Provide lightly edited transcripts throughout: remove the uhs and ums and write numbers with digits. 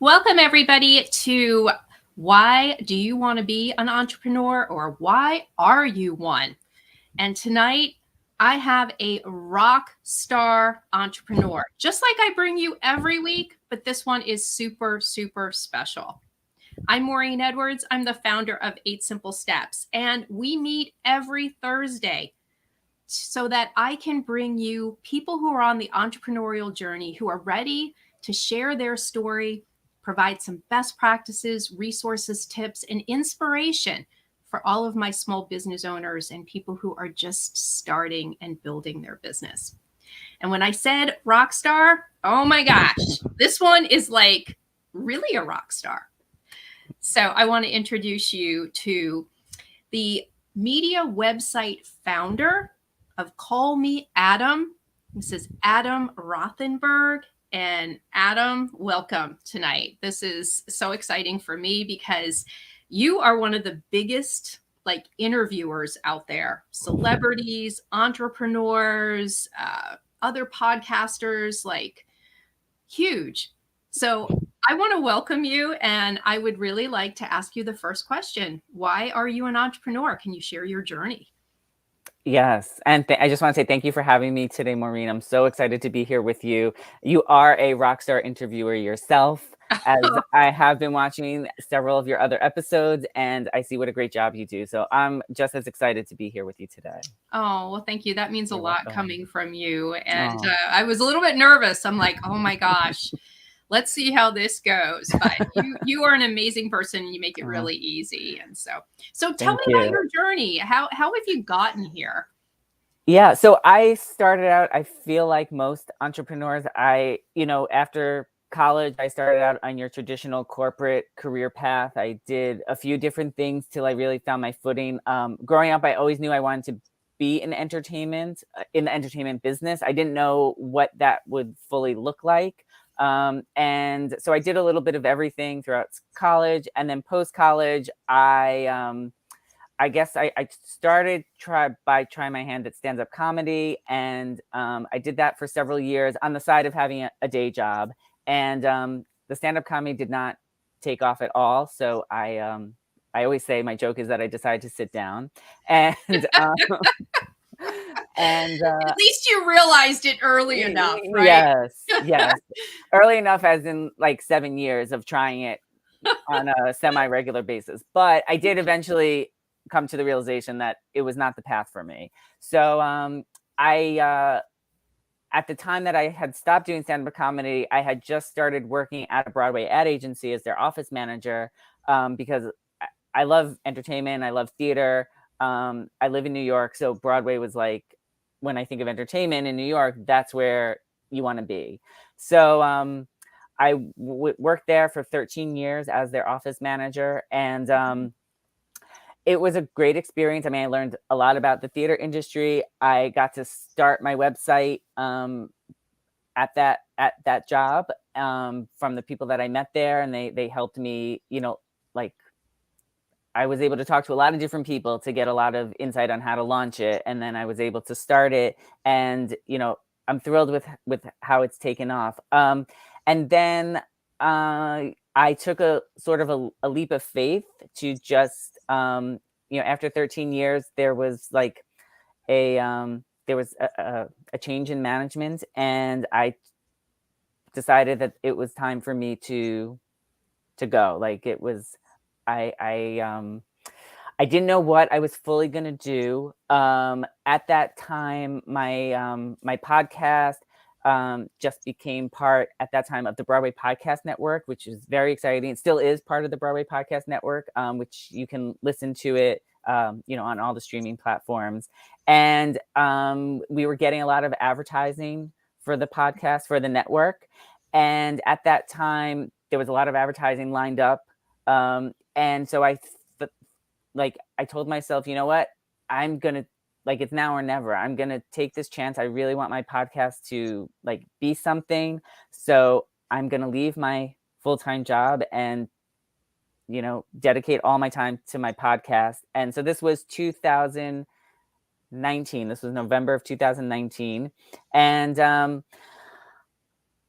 Welcome, everybody, to Why Do You Want to Be an Entrepreneur, or Why Are You One? And tonight, I have a rock star entrepreneur, just like I bring you every week, but this one is super, super special. I'm Maureen Edwards. I'm the founder of 8 Simple Steps, and we meet every Thursday so that I can bring you people who are on the entrepreneurial journey, who are ready to share their story, provide some best practices, resources, tips, and inspiration for all of my small business owners and people who are just starting and building their business. And when I said rock star, oh my gosh, this one is like really a rock star. So I want to introduce you to the media website founder of Call Me Adam. This is Adam Rothenberg. And Adam, welcome tonight. This is so exciting for me because you are one of the biggest interviewers out there, celebrities, entrepreneurs, other podcasters, huge. So I want to welcome you, and I would really like to ask you the first question. Why are you an entrepreneur? Can you share your journey? Yes. And I just want to say thank you for having me today, Maureen. I'm so excited to be here with you. You are a rock star interviewer yourself, as I have been watching several of your other episodes, and I see what a great job you do. So I'm just as excited to be here with you today. Oh, well, thank you. That means You're a lot welcome. coming from you. And I was a little bit nervous. I'm like, oh my gosh, let's see how this goes. But you are an amazing person, and you make it really easy. And so tell me about your journey. How have you gotten here? Yeah. So I started out, I feel like most entrepreneurs, after college, I started out on your traditional corporate career path. I did a few different things till I really found my footing. Growing up, I always knew I wanted to be in entertainment, in the entertainment business. I didn't know what that would fully look like. And so I did a little bit of everything throughout college, and then post-college, I guess I started by trying my hand at stand-up comedy, and I did that for several years on the side of having a day job. And the stand-up comedy did not take off at all. So I always say, my joke is that I decided to sit down, and and at least you realized it early enough, right? Yes, early enough, as in like 7 years of trying it on a semi-regular basis. But I did eventually come to the realization that it was not the path for me. So at the time that I had stopped doing stand-up comedy, I had just started working at a Broadway ad agency as their office manager, because I love entertainment. I love theater. I live in New York. So Broadway was like, when I think of entertainment in New York, that's where you want to be. So I worked there for 13 years as their office manager. And it was a great experience. I mean, I learned a lot about the theater industry. I got to start my website at that job, from the people that I met there, and they helped me, I was able to talk to a lot of different people to get a lot of insight on how to launch it. And then I was able to start it, and, I'm thrilled with how it's taken off. And then I took a sort of a leap of faith to just, after 13 years, there was like a change in management, and I decided that it was time for me to go. Like, it was, I didn't know what I was fully going to do. At that time, my podcast just became part at that time of the Broadway Podcast Network, which is very exciting. It still is part of the Broadway Podcast Network, which you can listen to it, on all the streaming platforms. And we were getting a lot of advertising for the podcast, for the network. And at that time, there was a lot of advertising lined up. And so I told myself, you know what, I'm going to, it's now or never. I'm going to take this chance. I really want my podcast to be something. So I'm going to leave my full-time job and, dedicate all my time to my podcast. And so this was 2019. This was November of 2019. And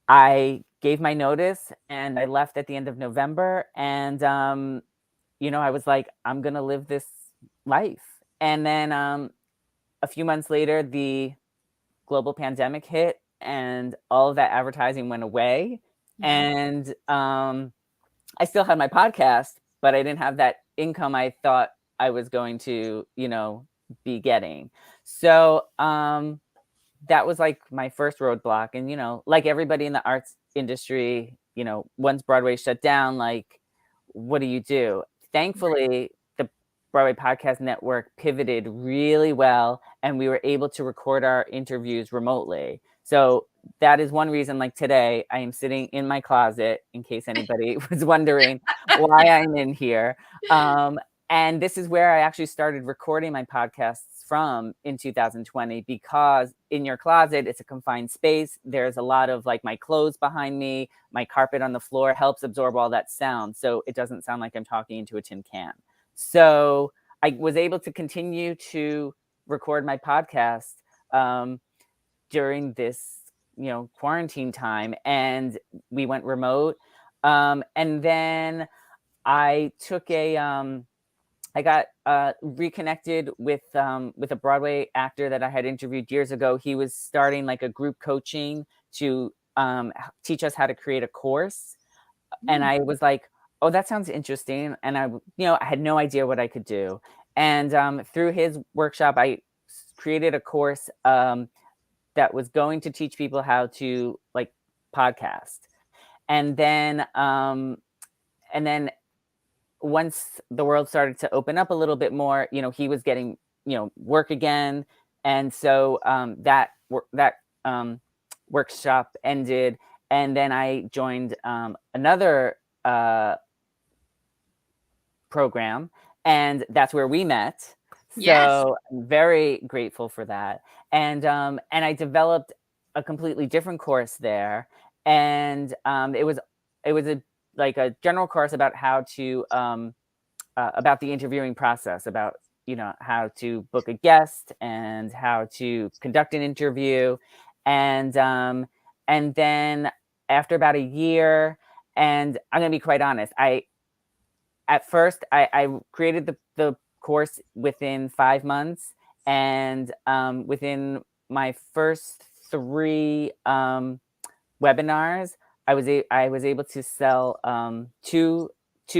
I gave my notice, and I left at the end of November. And, I was like, I'm going to live this life. And then a few months later, the global pandemic hit, and all of that advertising went away. Yeah. And I still had my podcast, but I didn't have that income I thought I was going to, be getting. So that was like my first roadblock. And, like everybody in the arts industry, once Broadway shut down, like, what do you do? Thankfully, the Broadway Podcast Network pivoted really well, and we were able to record our interviews remotely. So that is one reason, like today, I am sitting in my closet, in case anybody was wondering why I'm in here. And this is where I actually started recording my podcasts from in 2020, because in your closet, it's a confined space. There's a lot of like my clothes behind me, my carpet on the floor helps absorb all that sound. So it doesn't sound like I'm talking into a tin can. So I was able to continue to record my podcast during this, quarantine time, and we went remote. And then I took I got reconnected with a Broadway actor that I had interviewed years ago. He was starting like a group coaching to teach us how to create a course. And I was like, oh, that sounds interesting. And I had no idea what I could do. And through his workshop, I created a course that was going to teach people how to like podcast. And then once the world started to open up a little bit more, he was getting, work again. And so that workshop ended. And then I joined another program, and that's where we met. Yes. So I'm very grateful for that. And I developed a completely different course there. And it was a general course about how to about the interviewing process, about how to book a guest and how to conduct an interview. And then after about a year, and I'm going to be quite honest, at first I created the course within 5 months, and within my first 3 webinars, I was able to sell two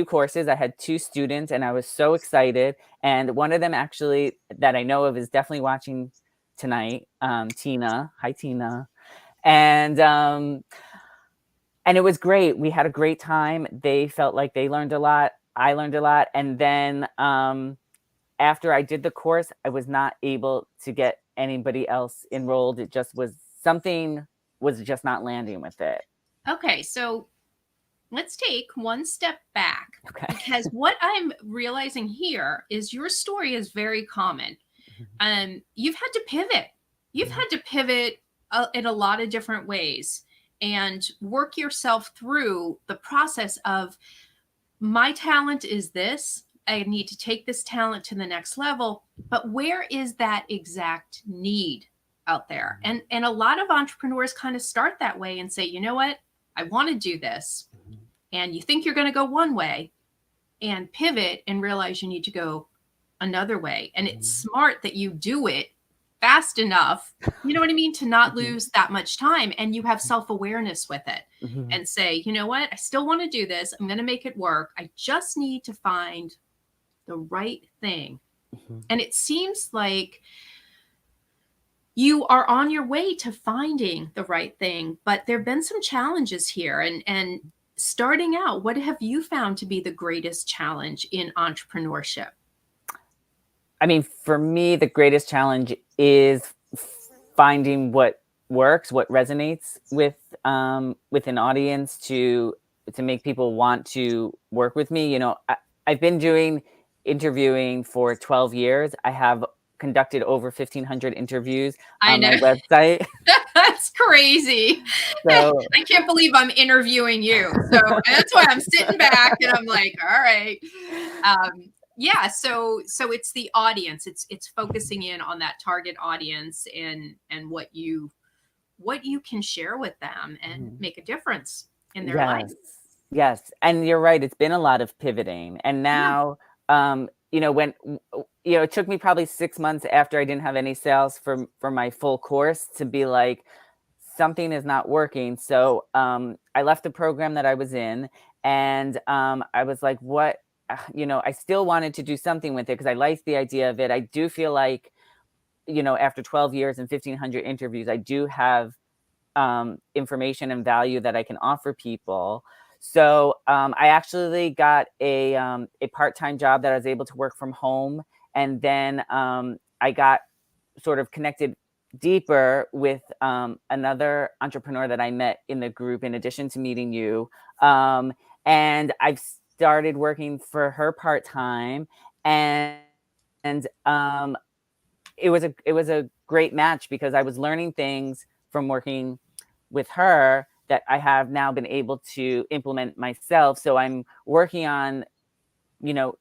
courses. I had 2 students, and I was so excited. And one of them actually that I know of is definitely watching tonight, Tina. Hi, Tina. And it was great. We had a great time. They felt like they learned a lot. I learned a lot. And then after I did the course, I was not able to get anybody else enrolled. It just was something was just not landing with it. Okay, so let's take one step back. Okay. Because what I'm realizing here is your story is very common. You've had to pivot. You've had to pivot in a lot of different ways and work yourself through the process of, my talent is this. I need to take this talent to the next level. But where is that exact need out there? And a lot of entrepreneurs kind of start that way and say, you know what? I want to do this. And you think you're going to go one way and pivot and realize you need to go another way. And it's smart that you do it fast enough, you know what I mean, to not lose that much time, and you have self-awareness with it and say, you know what, I still want to do this. I'm going to make it work. I just need to find the right thing. And it seems like you are on your way to finding the right thing, but there have been some challenges here. And starting out, what have you found to be the greatest challenge in entrepreneurship? I mean, for me, the greatest challenge is finding what works, what resonates with an audience to make people want to work with me. I've been doing interviewing for 12 years. I have conducted over 1,500 interviews on my website. That's crazy. So, I can't believe I'm interviewing you. So that's why I'm sitting back and I'm like, all right. Yeah. So it's the audience. It's focusing in on that target audience and what you can share with them and make a difference. in their life. Yes. Yes. And you're right. It's been a lot of pivoting. And Yeah. now, when, it took me probably 6 months after I didn't have any sales for my full course to be like, something is not working. So I left the program that I was in, and I was like, what, I still wanted to do something with it because I liked the idea of it. I do feel like, after 12 years and 1,500 interviews, I do have information and value that I can offer people. So I actually got a part-time job that I was able to work from home. And then I got sort of connected deeper with another entrepreneur that I met in the group, in addition to meeting you. And I've started working for her part-time. And it was a great match because I was learning things from working with her that I have now been able to implement myself. So I'm working on,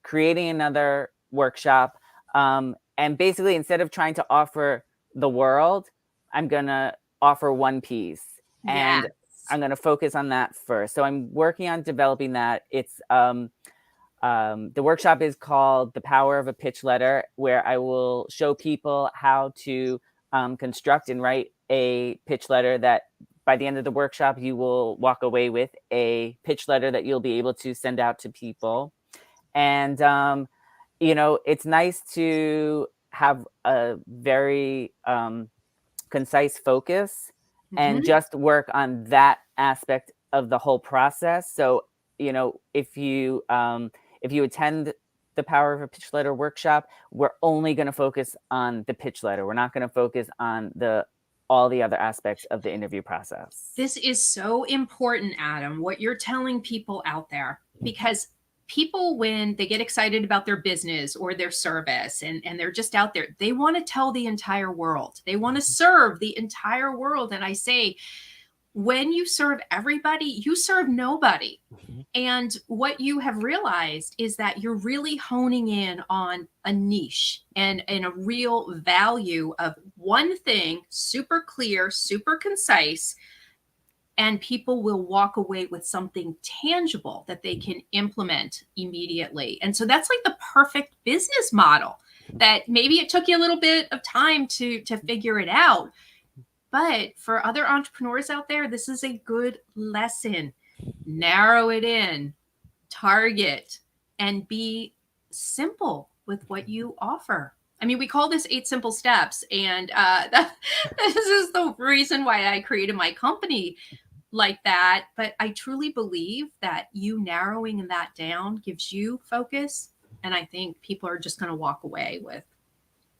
creating another workshop. And basically, instead of trying to offer the world, I'm going to offer one piece. Yes. And I'm going to focus on that first. So I'm working on developing that. It's the workshop is called The Power of a Pitch Letter, where I will show people how to construct and write a pitch letter that by the end of the workshop, you will walk away with a pitch letter that you'll be able to send out to people. And, it's nice to have a very concise focus and just work on that aspect of the whole process. So, if you attend the Power of a Pitch Letter workshop, we're only going to focus on the pitch letter. We're not going to focus on all the other aspects of the interview process. This is so important, Adam, what you're telling people out there, because people, when they get excited about their business or their service and they're just out there, they want to tell the entire world. They want to serve the entire world. And I say, when you serve everybody, you serve nobody. And what you have realized is that you're really honing in on a niche and a real value of one thing, super clear, super concise, and people will walk away with something tangible that they can implement immediately. And so that's like the perfect business model that maybe it took you a little bit of time to figure it out. But for other entrepreneurs out there, this is a good lesson. Narrow it in, target, and be simple with what you offer. I mean, we call this 8 Simple Steps. And this is the reason why I created my company like that. But I truly believe that you narrowing that down gives you focus. And I think people are just going to walk away with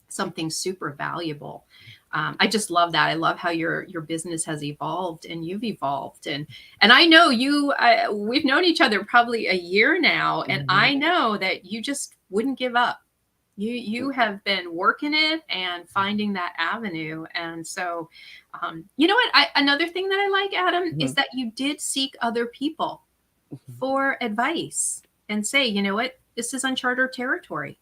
something super valuable. I just love that. I love how your business has evolved and you've evolved. And I know you, we've known each other probably a year now. And I know that you just wouldn't give up. You have been working it and finding that avenue. And so, you know what? Another thing that I like, Adam, is that you did seek other people for advice and say, you know what, this is uncharted territory.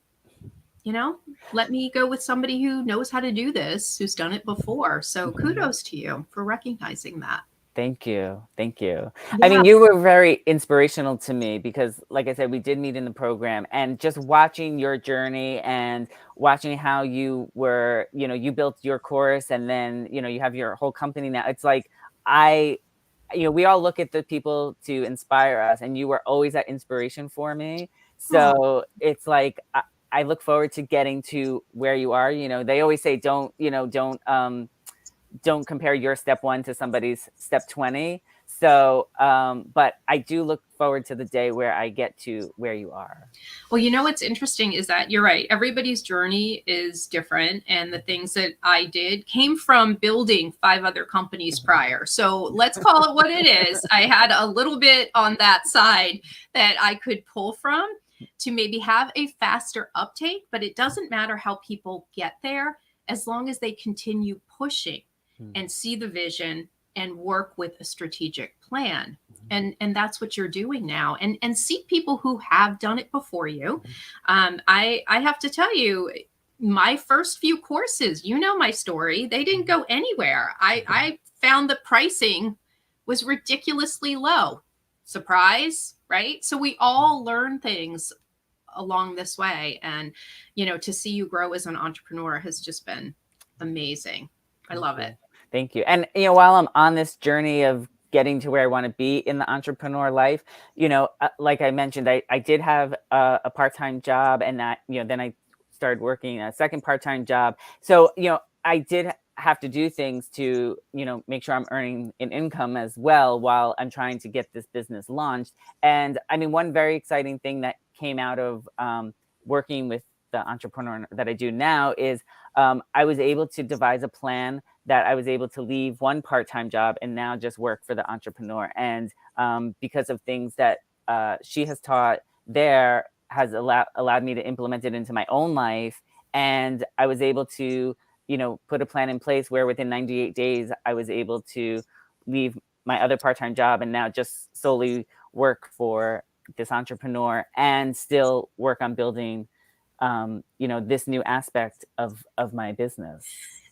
Let me go with somebody who knows how to do this, who's done it before. So kudos to you for recognizing that. Thank you. Thank you. Yeah. I mean, you were very inspirational to me because, like I said, we did meet in the program, and just watching your journey and watching how you were, you built your course, and then, you have your whole company now. It's like, we all look at the people to inspire us, and you were always that inspiration for me. So it's like, I look forward to getting to where you are. They always say, don't compare your step 1 to somebody's step 20. So, but I do look forward to the day where I get to where you are. Well, what's interesting is that you're right. Everybody's journey is different. And the things that I did came from building 5 other companies prior. So let's call it what it is. I had a little bit on that side that I could pull from to maybe have a faster uptake, but it doesn't matter how people get there as long as they continue pushing and see the vision and work with a strategic plan. And that's what you're doing now. And see people who have done it before you. I have to tell you, my first few courses, my story, they didn't go anywhere. I found the pricing was ridiculously low. Surprise, right? So we all learn things along this way. And, to see you grow as an entrepreneur has just been amazing. I love it. Thank you. And, while I'm on this journey of getting to where I want to be in the entrepreneur life, like I mentioned, I did have a part-time job, and that, then I started working a second part-time job. So, I did have to do things to, make sure I'm earning an income as well while I'm trying to get this business launched. And I mean, one very exciting thing that came out of working with the entrepreneur that I do now is I was able to devise a plan that I was able to leave one part-time job and now just work for the entrepreneur. And because of things that she has taught there has allowed me to implement it into my own life. And I was able to, put a plan in place where within 98 days, I was able to leave my other part-time job and now just solely work for this entrepreneur and still work on building, this new aspect of my business.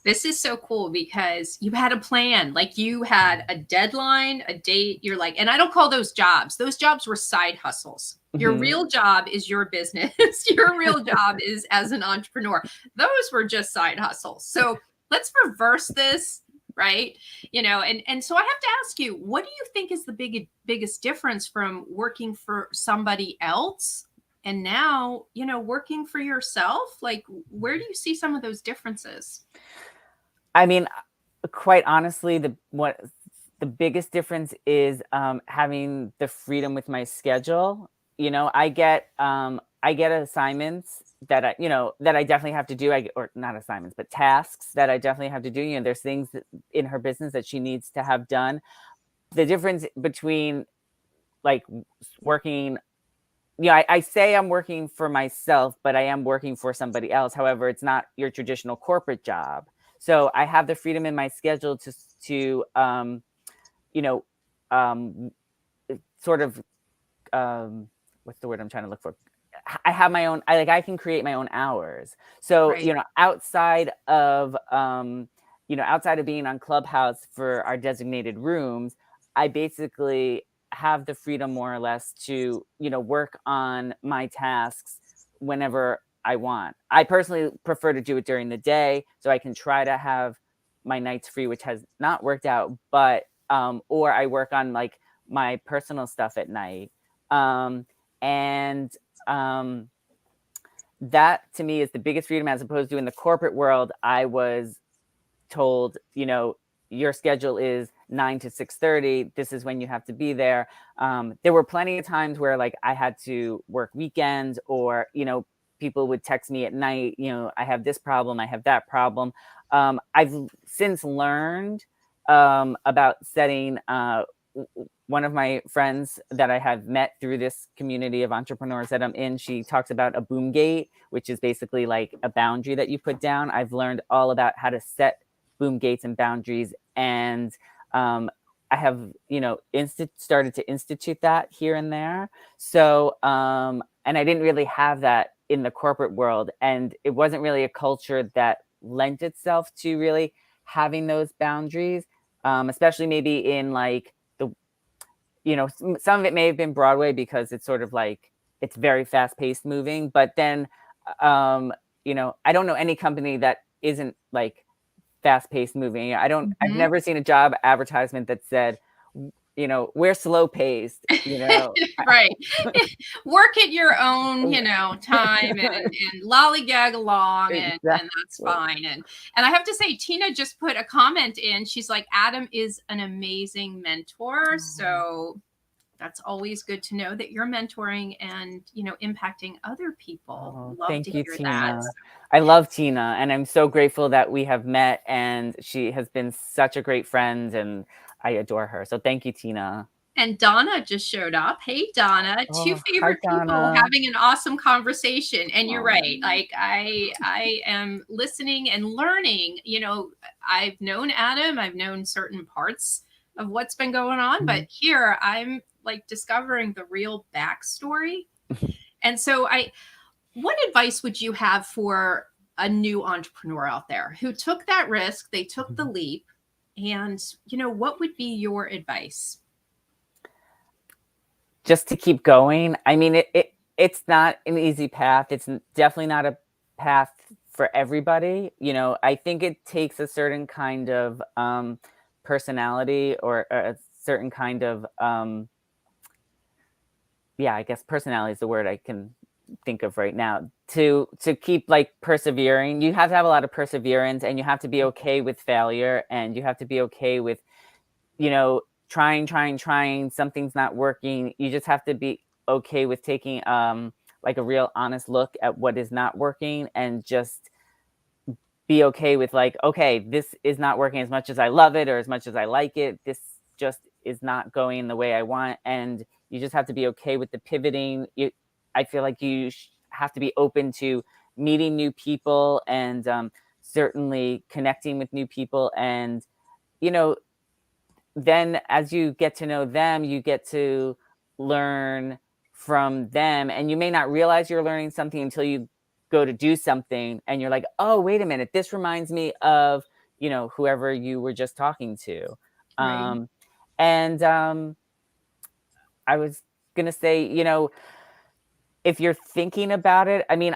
This is so cool because you had a plan. Like, you had a deadline, a date. You're like, and I don't call those jobs. Those jobs were side hustles. Your real job is your business. Your real job is as an entrepreneur. Those were just side hustles. So let's reverse this, right? And so I have to ask you, what do you think is the biggest difference from working for somebody else and now, working for yourself? Like, where do you see some of those differences? I mean, quite honestly, the biggest difference is having the freedom with my schedule. I get assignments that I definitely have to do. Or not assignments, but tasks that I definitely have to do. There's things in her business that she needs to have done. The difference between like working, I say I'm working for myself, but I am working for somebody else. However, it's not your traditional corporate job. So I have the freedom in my schedule to sort of, what's the word I'm trying to look for? I have my own, I can create my own hours. So, Right. Outside of being on Clubhouse for our designated rooms, I basically have the freedom more or less to, work on my tasks whenever I want. I personally prefer to do it during the day so I can try to have my nights free, which has not worked out, but or I work on like my personal stuff at night. That to me is the biggest freedom, as opposed to in the corporate world, I was told, your schedule is 9 to 6:30. This is when you have to be there. There were plenty of times where like I had to work weekends, or, people would text me at night, I have this problem, I have that problem. I've since learned about setting, one of my friends that I have met through this community of entrepreneurs that I'm in, she talks about a boom gate, which is basically like a boundary that you put down. I've learned all about how to set boom gates and boundaries. And I have, started to institute that here and there. So, and I didn't really have that in the corporate world. And it wasn't really a culture that lent itself to really having those boundaries, especially maybe in like some of it may have been Broadway because it's sort of like, it's very fast paced moving. But then, I don't know any company that isn't like fast paced moving. I've never seen a job advertisement that said, we're slow paced, Right. Work at your own, time and lollygag along, and that's fine. And I have to say, Tina just put a comment in. She's like, Adam is an amazing mentor. So that's always good to know that you're mentoring and, impacting other people. Love thank to you, hear Tina. that. I love Tina, and I'm so grateful that we have met, and she has been such a great friend, and I adore her. So thank you, Tina. And Donna just showed up. Hey, Donna, two favorite hi, people having an awesome conversation. And you're right. Like I am listening and learning. I've known Adam. I've known certain parts of what's been going on, but here I'm like discovering the real backstory. And so what advice would you have for a new entrepreneur out there who took that risk? They took the leap. And, what would be your advice? Just to keep going. I mean, it's not an easy path. It's definitely not a path for everybody. I think it takes a certain kind of personality, or a certain kind of I guess personality is the word I can think of right now, to keep like persevering. You have to have a lot of perseverance, and you have to be okay with failure, and you have to be okay with, trying, something's not working. You just have to be okay with taking like a real honest look at what is not working, and just be okay with, like, okay, this is not working as much as I love it or as much as I like it. This just is not going the way I want. And you just have to be okay with the pivoting. I feel like you have to be open to meeting new people, and certainly connecting with new people. And, then as you get to know them, you get to learn from them. And you may not realize you're learning something until you go to do something, and you're like, oh, wait a minute, this reminds me of, whoever you were just talking to. Right. And I was going to say, if you're thinking about it, I mean,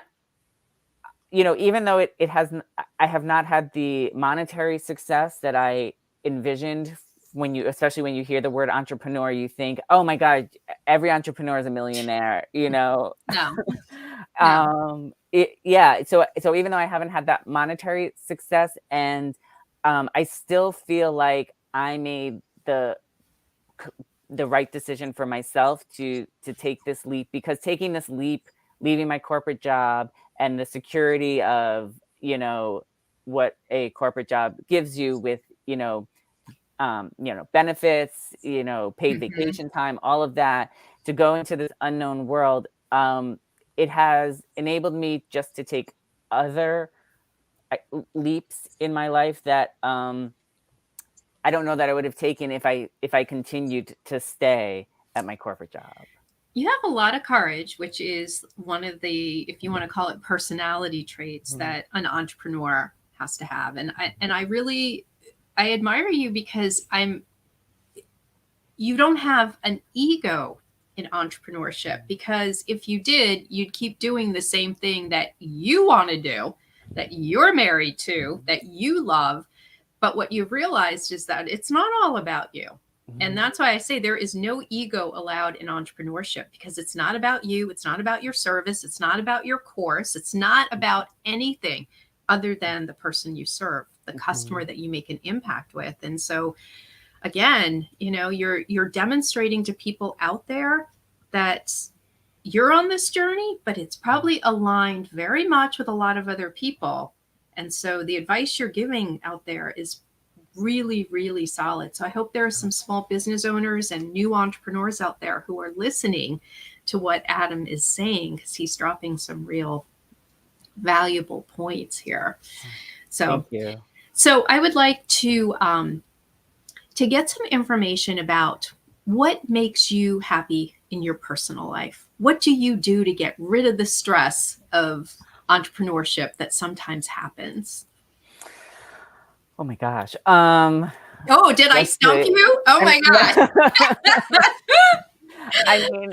even though it hasn't, I have not had the monetary success that I envisioned. Especially when you hear the word entrepreneur, you think, oh my God, every entrepreneur is a millionaire, No, no. So even though I haven't had that monetary success, and I still feel like I made the right decision for myself to take this leap, because taking this leap, leaving my corporate job and the security of, what a corporate job gives you with, benefits, paid Mhm. vacation time, all of that, to go into this unknown world. It has enabled me just to take other leaps in my life that I don't know that I would have taken if I continued to stay at my corporate job. You have a lot of courage, which is one of the, if you want to call it, personality traits that an entrepreneur has to have. And I really, I admire you, because you don't have an ego in entrepreneurship, because if you did, you'd keep doing the same thing that you want to do, that you're married to, that you love. But what you've realized is that it's not all about you. And that's why I say there is no ego allowed in entrepreneurship, because it's not about you. It's not about your service. It's not about your course. It's not about anything other than the person you serve, the customer that you make an impact with. And so, again, you're demonstrating to people out there that you're on this journey, but it's probably aligned very much with a lot of other people. And so the advice you're giving out there is really, really solid. So I hope there are some small business owners and new entrepreneurs out there who are listening to what Adam is saying, because he's dropping some real valuable points here. So, Thank you. so I would like to get some information about what makes you happy in your personal life. What do you do to get rid of the stress of entrepreneurship that sometimes happens? Oh my gosh. Oh, did I stump you? Oh my God. I mean,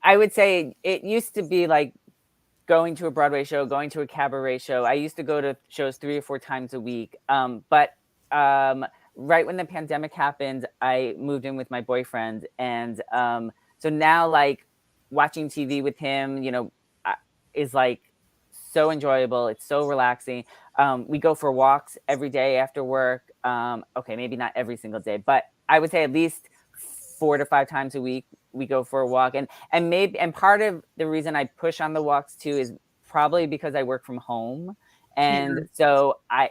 I would say it used to be like going to a Broadway show, going to a cabaret show. I used to go to shows 3 or 4 times a week. But right when the pandemic happened, I moved in with my boyfriend. And so now, like, watching TV with him, is like so enjoyable. It's so relaxing. We go for walks every day after work. Okay, maybe not every single day, but I would say at least 4 to 5 times a week we go for a walk. And part of the reason I push on the walks too is probably because I work from home. And Yeah. so I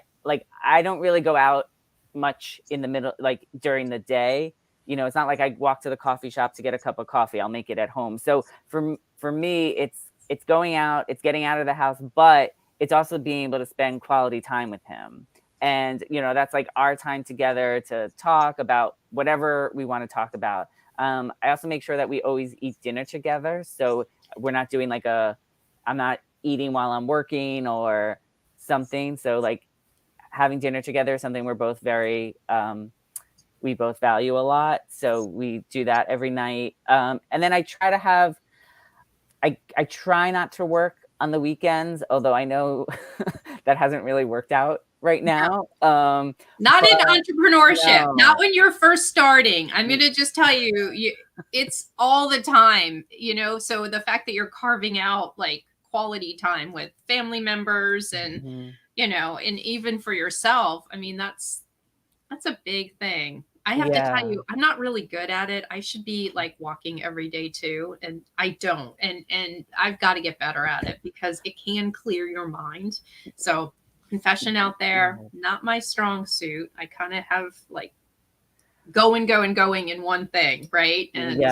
don't really go out much in the middle, like during the day. It's not like I walk to the coffee shop to get a cup of coffee. I'll make it at home. So for me, it's going out, it's getting out of the house, but it's also being able to spend quality time with him. And, that's like our time together to talk about whatever we want to talk about. I also make sure that we always eat dinner together. So we're not doing I'm not eating while I'm working or something. So like having dinner together is something we're both very, we both value a lot. So we do that every night. And then I try to have, I try not to work on the weekends, although I know that hasn't really worked out right now. Not in entrepreneurship, no. not when you're first starting. I'm going to just tell you, it's all the time, you know? So the fact that you're carving out like quality time with family members and, you know, and even for yourself, I mean, that's a big thing. I have to tell you, I'm not really good at it. I should be like walking every day too, and I don't. And I've got to get better at it because it can clear your mind. So, confession out there, not my strong suit. I kind of have like going in one thing, right? And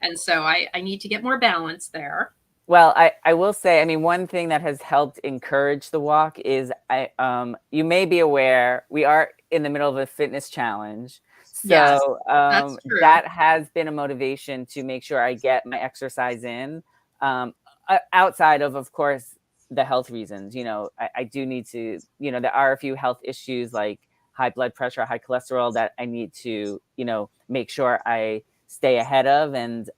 and so I need to get more balance there. Well, I will say, I mean, one thing that has helped encourage the walk is you may be aware we are in the middle of a fitness challenge. So that has been a motivation to make sure I get my exercise in, outside of course, the health reasons. You know, I do need to, you know, there are a few health issues like high blood pressure, high cholesterol that I need to, you know, make sure I stay ahead of. And,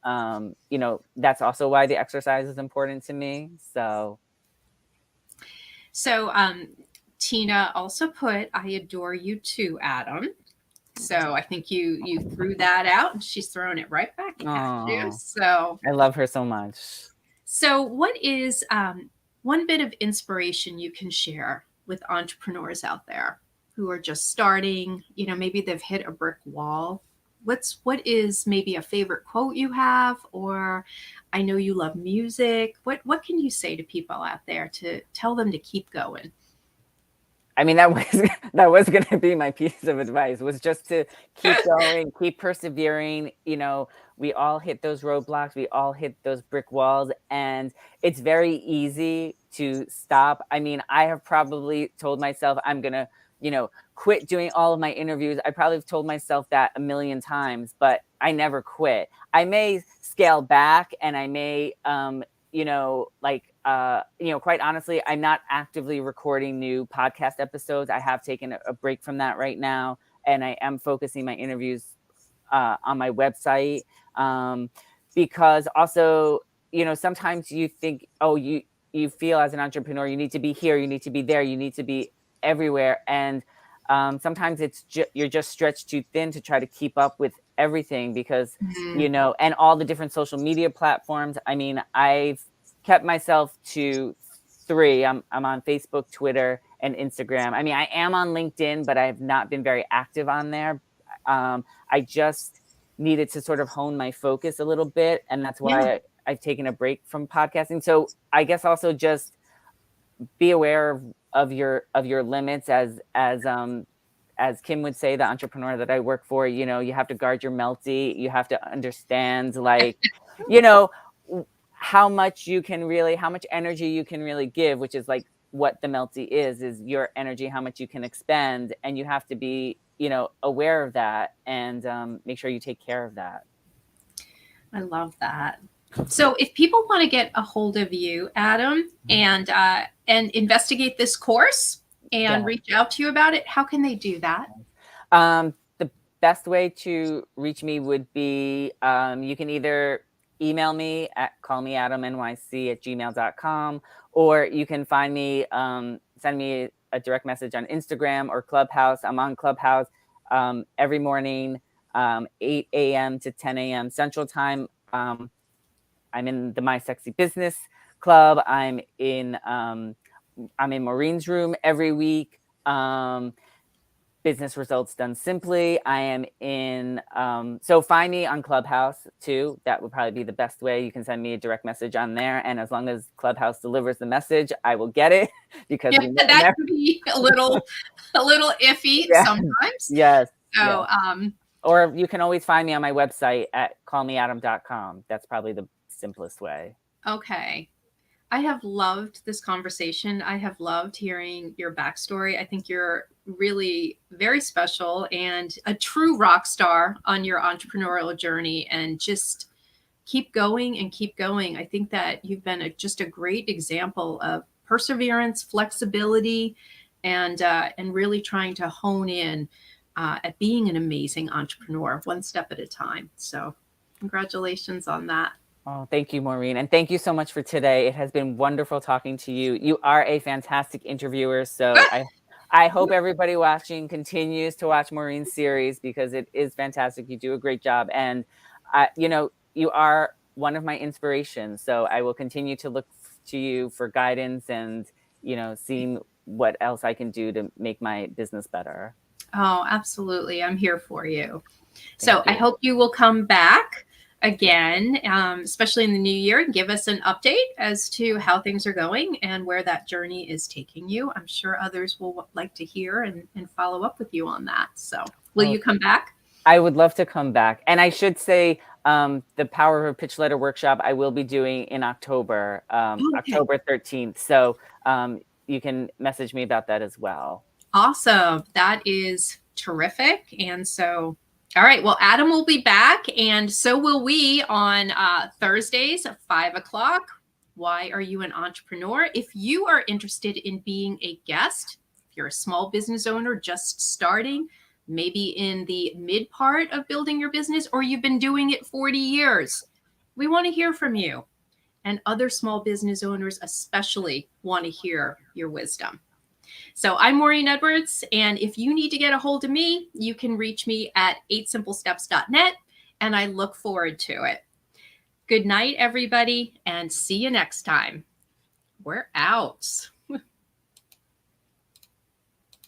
you know, that's also why the exercise is important to me. So Tina also put, I adore you too, Adam. So I think you threw that out and she's throwing it right back at you. So I love her so much. So what is one bit of inspiration you can share with entrepreneurs out there who are just starting, you know, maybe they've hit a brick wall? What is maybe a favorite quote you have, or I know you love music. What can you say to people out there to tell them to keep going? I mean, that was going to be my piece of advice, was just to keep going, keep persevering. You know, we all hit those roadblocks. We all hit those brick walls, and it's very easy to stop. I mean, I have probably told myself I'm going to, you know, quit doing all of my interviews. I probably have told myself that a million times, but I never quit. I may scale back and I may, you know, like, you know, quite honestly, I'm not actively recording new podcast episodes. I have taken a break from that right now. And I am focusing my interviews on my website. Because also, you know, sometimes you think, oh, you feel as an entrepreneur, you need to be here, you need to be there, you need to be everywhere. And sometimes it's you're just stretched too thin to try to keep up with everything because, you know, and all the different social media platforms. I mean, I've kept myself to 3. I'm on Facebook, Twitter, and Instagram. I mean, I am on LinkedIn, but I have not been very active on there. I just needed to sort of hone my focus a little bit. And that's why I've taken a break from podcasting. So I guess also just be aware of your limits, as Kim would say, the entrepreneur that I work for. You know, you have to guard your melty. You have to understand, like, you know, how much energy you can really give, which is like what the melty is your energy, how much you can expend. And you have to be, you know, aware of that and make sure you take care of that. I love that. So if people want to get a hold of you, Adam, and investigate this course and reach out to you about it, how can they do that? The best way to reach me would be, you can either email me at callmeadamnyc@gmail.com, or you can find me, send me a direct message on Instagram or Clubhouse. I'm on Clubhouse every morning, 8 a.m. to 10 a.m. Central Time. I'm in the My Sexy Business Club. I'm in Maureen's room every week. Business Results Done Simply. I am in, so find me on Clubhouse too. That would probably be the best way. You can send me a direct message on there. And as long as Clubhouse delivers the message, I will get it, because that can be a little iffy sometimes. Yes. So, or you can always find me on my website at callmeadam.com. That's probably the simplest way. Okay. I have loved this conversation. I have loved hearing your backstory. I think you're really very special and a true rock star on your entrepreneurial journey, and just keep going and keep going. I think that you've been just a great example of perseverance, flexibility, and really trying to hone in at being an amazing entrepreneur, one step at a time. So congratulations on that. Oh, thank you, Maureen. And thank you so much for today. It has been wonderful talking to you. You are a fantastic interviewer. So I hope everybody watching continues to watch Maureen's series because it is fantastic. You do a great job. And, you are one of my inspirations. So I will continue to look to you for guidance and, seeing what else I can do to make my business better. Oh, absolutely. I'm here for you. Thank So I you. hope you will come back again, especially in the new year, and give us an update as to how things are going and where that journey is taking you. I'm sure others will like to hear and follow up with you on that. So will you come back? I would love to come back. And I should say the Power of a Pitch Letter workshop I will be doing in October, October 13th. So you can message me about that as well. Awesome. That is terrific. And so, all right. Well, Adam will be back, and so will we on Thursdays at 5:00. Why are you an entrepreneur? If you are interested in being a guest, if you're a small business owner just starting, maybe in the mid part of building your business, or you've been doing it 40 years, we want to hear from you. And other small business owners especially want to hear your wisdom. So I'm Maureen Edwards, and if you need to get a hold of me, you can reach me at 8simplesteps.net, and I look forward to it. Good night, everybody, and see you next time. We're out.